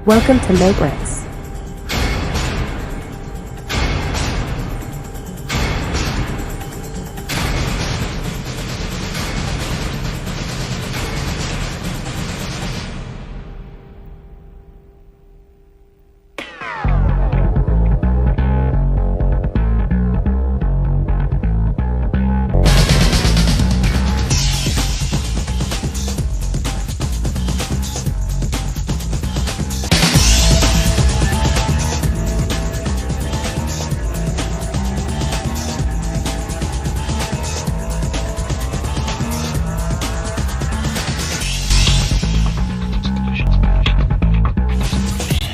Welcome to Mechs.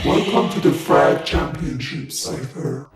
Welcome to the Frag Championship, Cipher.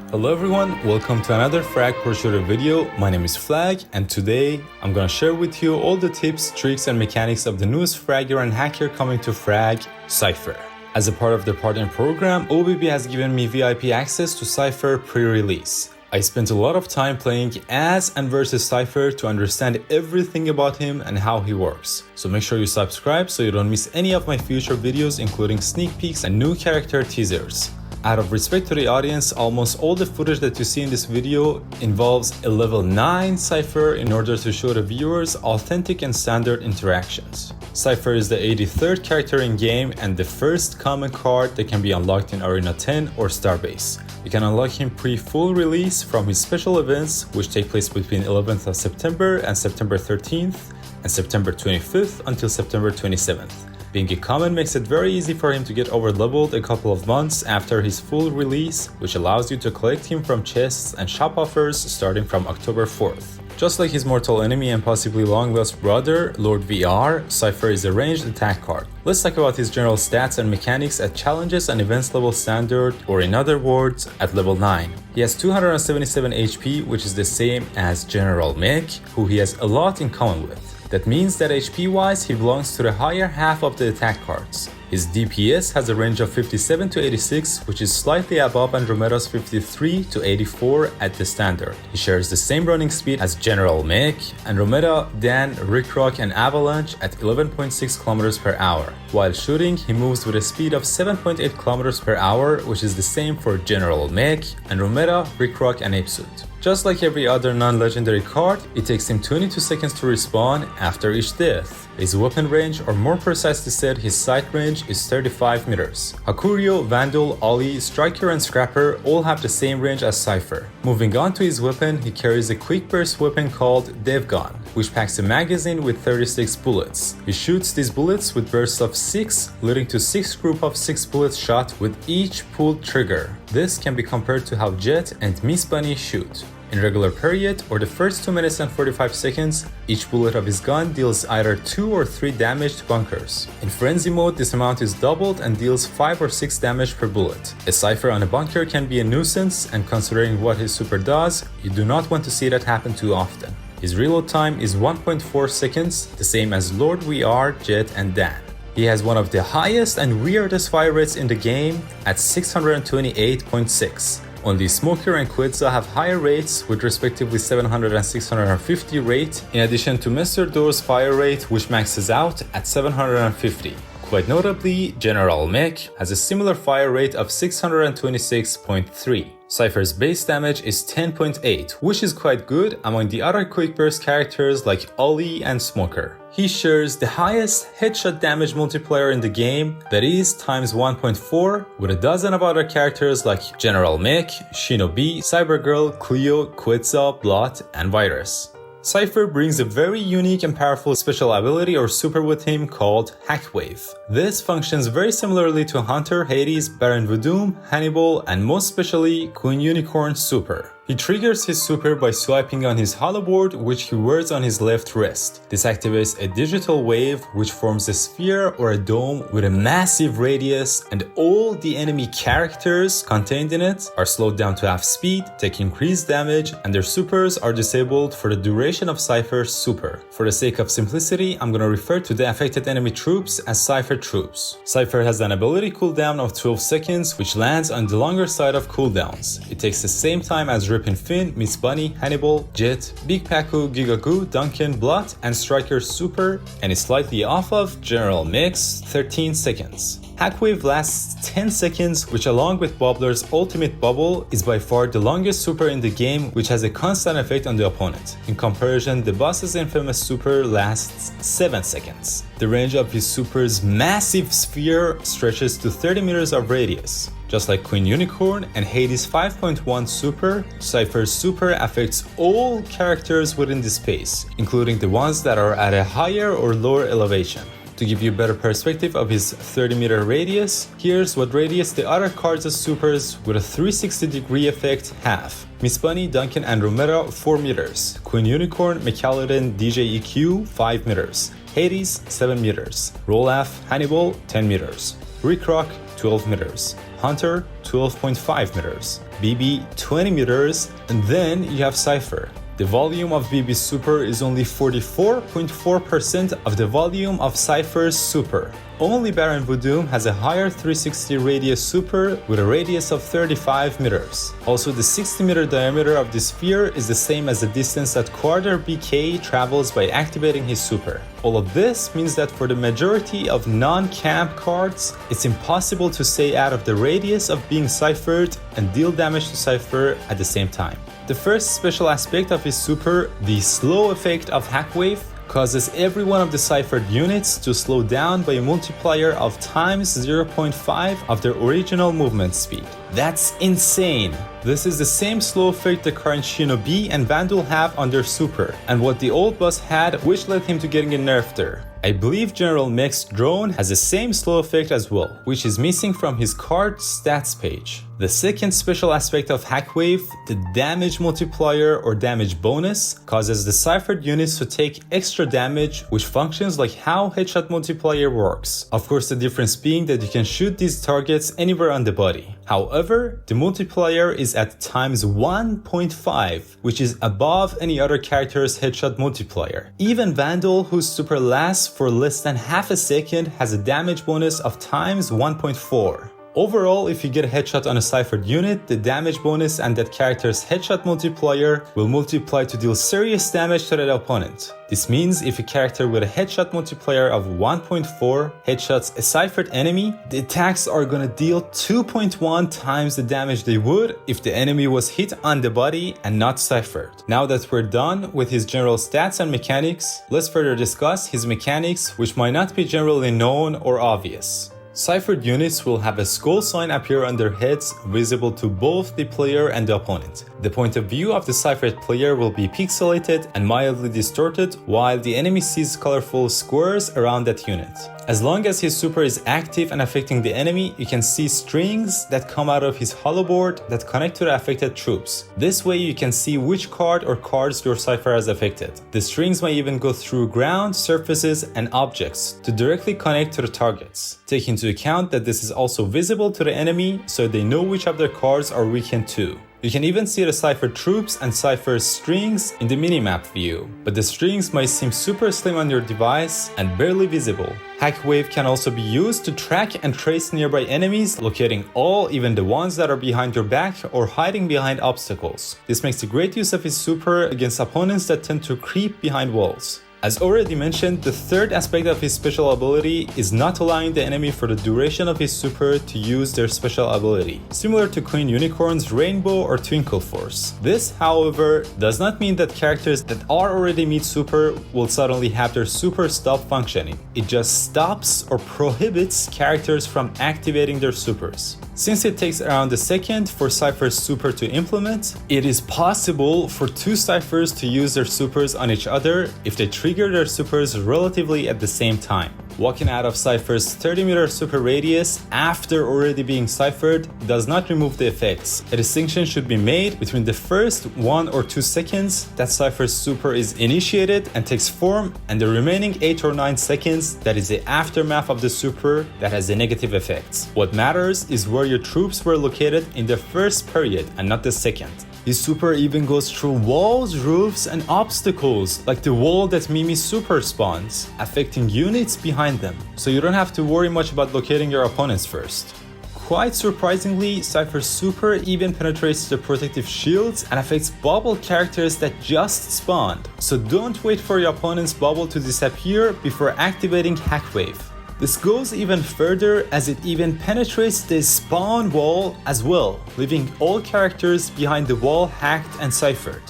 Hello everyone, welcome to another Frag Pro Shooter video. My name is Frag, and today I'm gonna share with you all the tips, tricks and mechanics of the newest Fragger and hacker coming to Frag, Cipher. As a part of their partner program, OBB has given me VIP access to Cipher pre-release. I spent a lot of time playing as and versus Cipher to understand everything about him and how he works. So make sure you subscribe so you don't miss any of my future videos, including sneak peeks and new character teasers. Out of respect to the audience, almost all the footage that you see in this video involves a level 9 Cipher in order to show the viewers authentic and standard interactions. Cipher is the 83rd character in game and the first common card that can be unlocked in Arena 10 or Starbase. You can unlock him pre-full release from his special events, which take place between 11th of September and September 13th, and September 25th until September 27th. Being a common makes it very easy for him to get over-leveled a couple of months after his full release, which allows you to collect him from chests and shop offers starting from October 4th. Just like his mortal enemy and possibly long-lost brother, Lord VR, Cipher is a ranged attack card. Let's talk about his general stats and mechanics at challenges and events level standard, or in other words, at level 9. He has 277 HP, which is the same as General Mech, who he has a lot in common with. That means that HP-wise, he belongs to the higher half of the attack cards. His DPS has a range of 57 to 86, which is slightly above Andromeda's 53 to 84 at the standard. He shares the same running speed as General Mech, Andromeda, Dan, Rickrock and Avalanche at 11.6 km per hour. While shooting, he moves with a speed of 7.8 km per hour, which is the same for General Mech, Andromeda, Rickrock and Apesuit. Just like every other non-legendary card, it takes him 22 seconds to respawn after each death. His weapon range, or more precisely said, his sight range, is 35 meters. Hakurio, Vandal, Ollie, Striker and Scrapper all have the same range as Cipher. Moving on to his weapon, he carries a quick burst weapon called Dev Gun, which packs a magazine with 36 bullets. He shoots these bullets with bursts of 6, leading to 6 group of 6 bullets shot with each pulled trigger. This can be compared to how Jet and Miss Bunny shoot. In regular period, or the first 2 minutes and 45 seconds, each bullet of his gun deals either 2 or 3 damage to bunkers. In frenzy mode, this amount is doubled and deals 5 or 6 damage per bullet. A Cipher on a bunker can be a nuisance, and considering what his super does, you do not want to see that happen too often. His reload time is 1.4 seconds, the same as Lord VR, Jet and Dan. He has one of the highest and weirdest fire rates in the game at 628.6. Only Smoker and Quetzal have higher rates with respectively 700 and 650 rate, in addition to Mr. Door's fire rate, which maxes out at 750. Quite notably, General Mech has a similar fire rate of 626.3. Cipher's base damage is 10.8, which is quite good among the other quick burst characters like Ollie and Smoker. He shares the highest headshot damage multiplier in the game, that is times 1.4, with a dozen of other characters like General Mech, Shinobi, Cybergirl, Cleo, Quetzal, Blot, and Virus. Cipher brings a very unique and powerful special ability or super with him called Hack Wave. This functions very similarly to Hunter, Hades, Baron Voodoo, Hannibal, and most especially Queen Unicorn's super. He triggers his super by swiping on his hollow board, which he wears on his left wrist. This activates a digital wave which forms a sphere or a dome with a massive radius, and all the enemy characters contained in it are slowed down to half speed, take increased damage, and their supers are disabled for the duration of Cipher's super. For the sake of simplicity, I'm gonna refer to the affected enemy troops as Cipher troops. Cipher has an ability cooldown of 12 seconds, which lands on the longer side of cooldowns. It takes the same time as Ripin Finn, Miss Bunny, Hannibal, Jet, Big Paku, Gigagoo, Duncan, Blot, and Striker's super, and is slightly off of General Mech's 13 seconds. Hack Wave lasts 10 seconds, which along with Bubbler's ultimate bubble is by far the longest super in the game, which has a constant effect on the opponent. In comparison, the boss's infamous super lasts 7 seconds. The range of his super's massive sphere stretches to 30 meters of radius. Just like Queen Unicorn and Hades' 5.1 super, Cipher's super affects all characters within the space, including the ones that are at a higher or lower elevation. To give you a better perspective of his 30-meter radius, here's what radius the other cards' supers with a 360-degree effect have. Miss Bunny, Duncan, and Romero 4 meters, Queen Unicorn, Macallan, DJ EQ 5 meters, Hades 7 meters, Rolaf, Hannibal 10 meters, Rick Rock 12 meters, Hunter 12.5 meters, BB 20 meters, and then you have Cipher. The volume of BB's super is only 44.4% of the volume of Cipher's super. Only Baron Voodoo has a higher 360 radius super with a radius of 35 meters. Also, the 60 meter diameter of the sphere is the same as the distance that Quarter BK travels by activating his super. All of this means that for the majority of non-camp cards, it's impossible to stay out of the radius of being ciphered and deal damage to Cipher at the same time. The first special aspect of his super, the slow effect of Hack Wave, causes every one of the ciphered units to slow down by a multiplier of times 0.5 of their original movement speed. That's insane! This is the same slow effect the current Shinobi and Vandal have on their super, and what the old boss had, which led him to getting a nerf there. I believe General Mechs drone has the same slow effect as well, which is missing from his card stats page. The second special aspect of Hack Wave, the damage multiplier or damage bonus, causes the ciphered units to take extra damage, which functions like how headshot multiplier works. Of course, the difference being that you can shoot these targets anywhere on the body. However, the multiplier is at times 1.5, which is above any other character's headshot multiplier. Even Vandal, whose super lasts for less than half a second, has a damage bonus of times 1.4. Overall, if you get a headshot on a ciphered unit, the damage bonus and that character's headshot multiplier will multiply to deal serious damage to that opponent. This means if a character with a headshot multiplier of 1.4 headshots a ciphered enemy, the attacks are gonna deal 2.1 times the damage they would if the enemy was hit on the body and not ciphered. Now that we're done with his general stats and mechanics, let's further discuss his mechanics, which might not be generally known or obvious. Ciphered units will have a skull sign appear on their heads, visible to both the player and the opponent. The point of view of the ciphered player will be pixelated and mildly distorted, while the enemy sees colorful squares around that unit. As long as his super is active and affecting the enemy, you can see strings that come out of his hollow board that connect to the affected troops. This way you can see which card or cards your cipher has affected. The strings may even go through ground, surfaces, and objects to directly connect to the targets. Take into account that this is also visible to the enemy, so they know which of their cards are weakened too. You can even see the cipher troops and cipher strings in the minimap view, but the strings might seem super slim on your device and barely visible. Hack Wave can also be used to track and trace nearby enemies, locating all, even the ones that are behind your back or hiding behind obstacles. This makes a great use of his super against opponents that tend to creep behind walls. As already mentioned, the third aspect of his special ability is not allowing the enemy for the duration of his super to use their special ability, similar to Queen Unicorn's Rainbow or Twinkle Force. This, however, does not mean that characters that are already mid super will suddenly have their super stop functioning. It just stops or prohibits characters from activating their supers. Since it takes around a second for Cipher's super to implement, it is possible for two ciphers to use their supers on each other if they trigger their supers relatively at the same time. Walking out of Cipher's 30-meter super radius after already being ciphered does not remove the effects. A distinction should be made between the first 1 or 2 seconds that Cipher's super is initiated and takes form, and the remaining 8 or 9 seconds that is the aftermath of the super that has the negative effects. What matters is where your troops were located in the first period and not the second. His super even goes through walls, roofs, and obstacles, like the wall that Mimi's super spawns, affecting units behind them, so you don't have to worry much about locating your opponents first. Quite surprisingly, Cipher's super even penetrates the protective shields and affects bubble characters that just spawned, so don't wait for your opponent's bubble to disappear before activating Hack Wave. This goes even further as it even penetrates the spawn wall as well, leaving all characters behind the wall hacked and ciphered.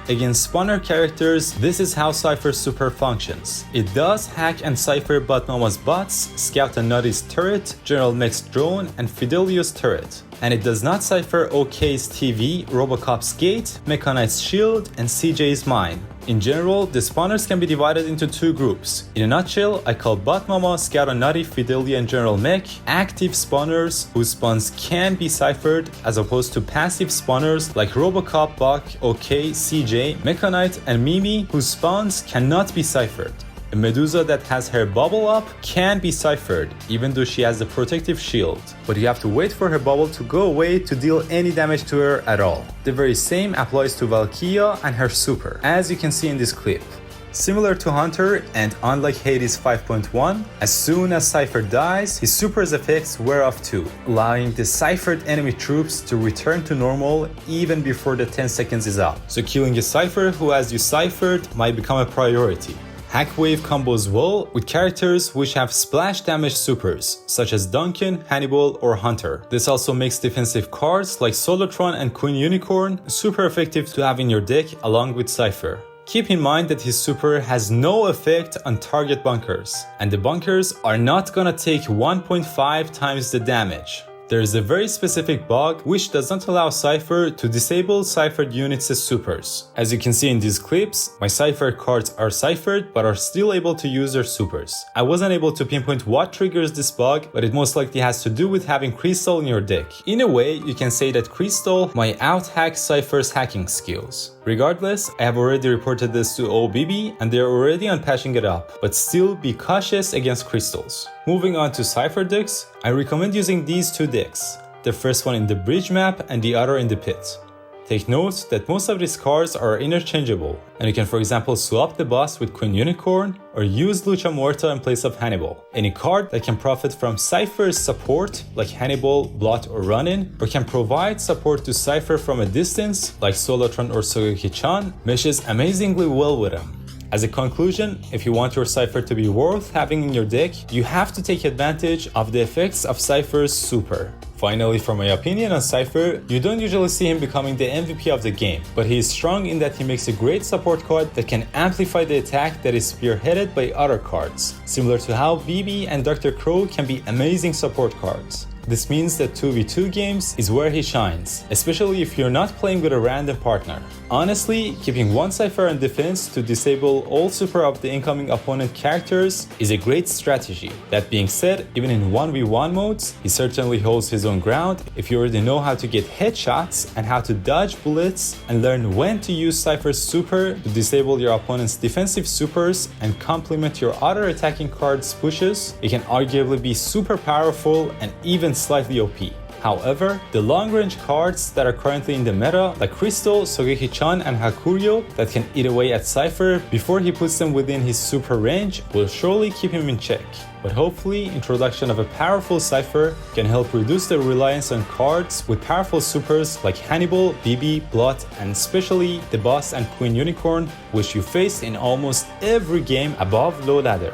Against spawner characters, this is how Cipher's super functions. It does hack and cipher Batmama's bots, Scout and Nutty's turret, General Mech's drone, and Fidelio's turret. And it does not cipher OK's TV, Robocop's gate, Mechanite's shield, and CJ's mine. In general, the spawners can be divided into two groups. In a nutshell, I call Batmama, Scout and Nutty, Fidelia, and General Mech active spawners whose spawns can be ciphered, as opposed to passive spawners like Robocop, Buck, OK, CJ, Mechanite, and Mimi whose spawns cannot be ciphered. A Medusa that has her bubble up can be ciphered, even though she has the protective shield, but you have to wait for her bubble to go away to deal any damage to her at all. The very same applies to Valkyria and her super, as you can see in this clip. Similar to Hunter, and unlike Hades 5.1, as soon as Cipher dies, his super's effects wear off too, allowing the ciphered enemy troops to return to normal even before the 10 seconds is up. So killing a Cipher who has you ciphered might become a priority. Hack Wave combos well with characters which have splash damage supers, such as Duncan, Hannibal, or Hunter. This also makes defensive cards like Solotron and Queen Unicorn super effective to have in your deck along with Cipher. Keep in mind that his super has no effect on target bunkers, and the bunkers are not gonna take 1.5 times the damage. There is a very specific bug which does not allow Cipher to disable ciphered units as supers. As you can see in these clips, my ciphered cards are ciphered but are still able to use their supers. I wasn't able to pinpoint what triggers this bug, but it most likely has to do with having Crystal in your deck. In a way, you can say that Crystal might out-hack Cipher's hacking skills. Regardless, I have already reported this to OBB and they are already unpatching it up, but still be cautious against crystals. Moving on to Cipher Decks, I recommend using these two decks, the first one in the bridge map and the other in the pit. Take note that most of these cards are interchangeable, and you can for example swap the boss with Queen Unicorn or use Lucha Muerta in place of Hannibal. Any card that can profit from Cipher's support like Hannibal, Blot, or Run-In, or can provide support to Cipher from a distance like Solotron or Sogeki-chan meshes amazingly well with him. As a conclusion, if you want your Cipher to be worth having in your deck, you have to take advantage of the effects of Cipher's super. Finally, for my opinion on Cipher, you don't usually see him becoming the MVP of the game, but he is strong in that he makes a great support card that can amplify the attack that is spearheaded by other cards, similar to how BB and Dr. Crow can be amazing support cards. This means that 2v2 games is where he shines, especially if you're not playing with a random partner. Honestly, keeping one Cipher on defense to disable all super of the incoming opponent characters is a great strategy. That being said, even in 1v1 modes, he certainly holds his own ground if you already know how to get headshots and how to dodge bullets and learn when to use Cipher's super to disable your opponent's defensive supers and complement your other attacking cards' pushes. It can arguably be super powerful and even slightly OP. However, the long-range cards that are currently in the meta, like Crystal, Sogeki-chan, and Hakurio, that can eat away at Cipher before he puts them within his super range, will surely keep him in check. But hopefully, introduction of a powerful Cipher can help reduce the reliance on cards with powerful supers like Hannibal, BB, Blot, and especially the boss and Queen Unicorn, which you face in almost every game above low ladder.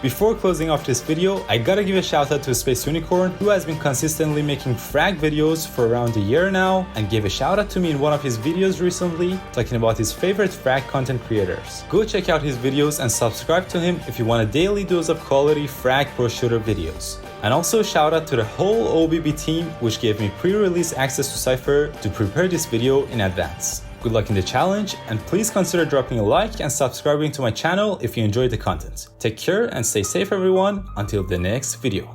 Before closing off this video, I gotta give a shout out to Space Unicorn, who has been consistently making frag videos for around a year now, and gave a shout out to me in one of his videos recently, talking about his favorite frag content creators. Go check out his videos and subscribe to him if you want a daily dose of quality frag pro shooter videos. And also shout out to the whole OBB team, which gave me pre-release access to Cipher to prepare this video in advance. Good luck in the challenge, and please consider dropping a like and subscribing to my channel if you enjoyed the content. Take care and stay safe everyone, until the next video.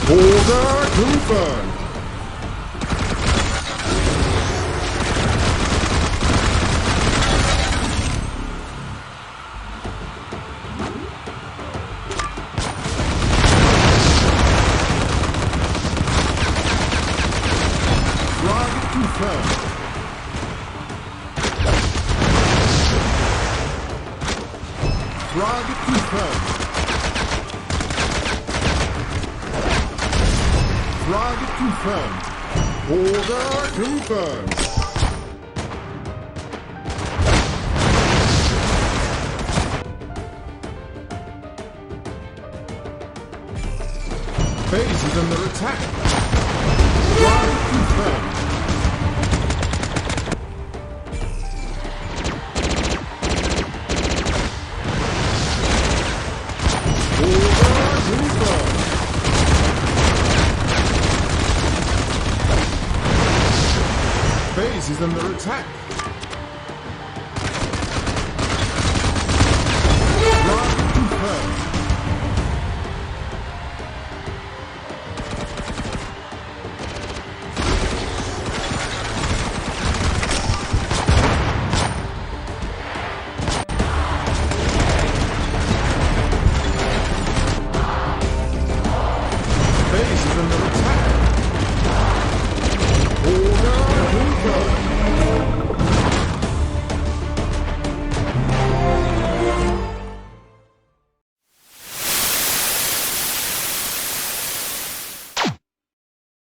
Order confirmed. Frag confirmed. Frag confirmed. Frag confirmed. Order confirmed. Base is under attack. Frag confirmed. Order confirmed. Base is under attack.